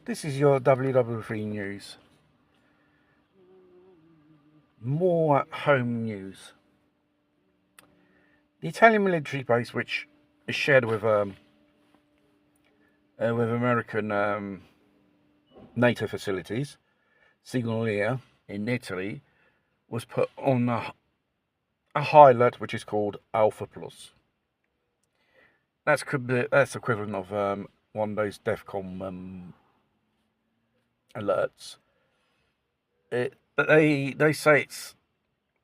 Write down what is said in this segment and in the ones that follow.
This is your WW3 news. More home news. The Italian military base, which is shared with American NATO facilities, Signoria in Italy, was put on a high alert, which is called Alpha Plus. That's equivalent of one of those DEFCON alerts. But they say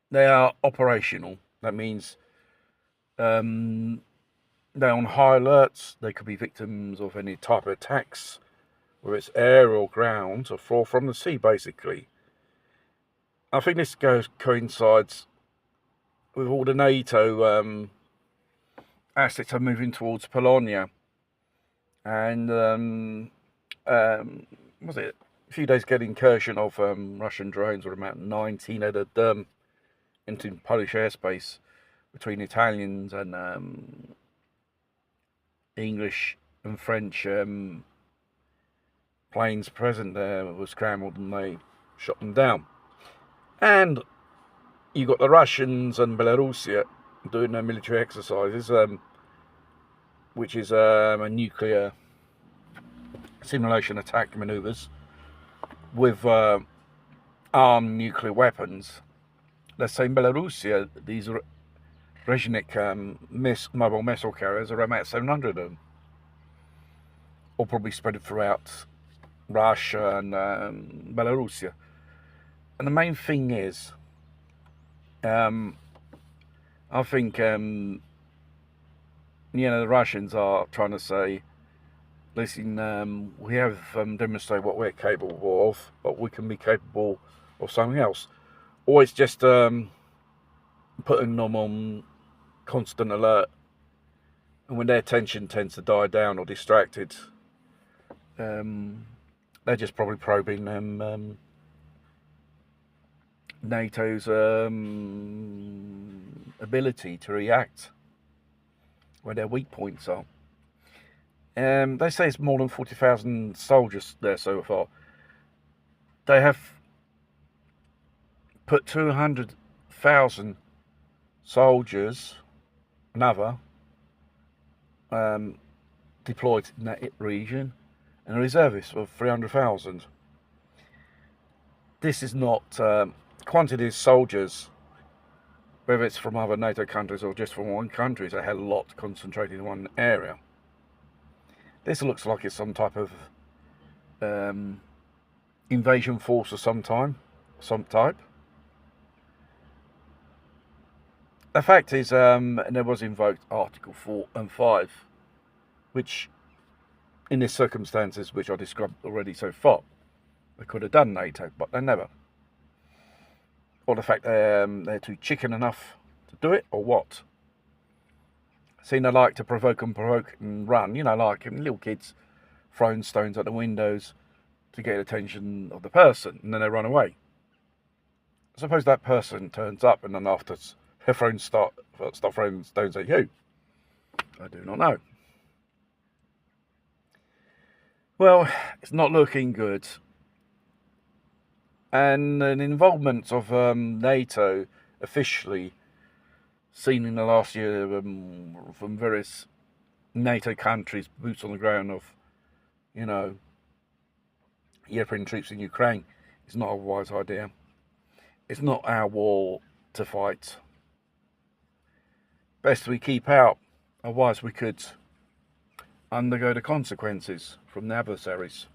they are operational. That means they're on high alerts. They could be victims of any type of attacks, whether it's air or ground or fall from the sea, basically. I think this coincides with all the NATO assets are moving towards Polonia, and was it a few days ago, the incursion of Russian drones, or about 19 headed into Polish airspace between Italians and English and French planes present there were scrambled and they shot them down. And you got the Russians and Belarusia doing their military exercises, which is a nuclear simulation attack maneuvers with armed nuclear weapons. Let's say in Belarusia, these Rezhnik mobile missile carriers are about 700 of them, all probably spread throughout Russia and Belarusia. And the main thing is, I think, the Russians are trying to say, listen, we have demonstrated what we're capable of, but we can be capable of something else. Or it's just putting them on constant alert. And when their attention tends to die down or distracted, they're just probably probing NATO's ability to react where their weak points are. They say it's more than 40,000 soldiers there so far. They have put 200,000 soldiers, another, deployed in that region, and a reservist of 300,000. This is not quantity of soldiers, whether it's from other NATO countries or just from one country, is a hell of a lot concentrated in one area. This looks like it's some type of invasion force of some type. The fact is, there was invoked Article 4 and 5, which, in the circumstances which I described already so far, they could have done NATO, but they never. Or the fact they're too chicken enough to do it, or what? Seem they like to provoke and run, like little kids throwing stones at the windows to get the attention of the person, and then they run away. Suppose that person turns up and then after start throwing stones at you. I do not know. Well, it's not looking good. And an involvement of NATO officially seen in the last year from various NATO countries, boots on the ground of, European troops in Ukraine, is not a wise idea. It's not our war to fight. Best we keep out, otherwise we could undergo the consequences from the adversaries.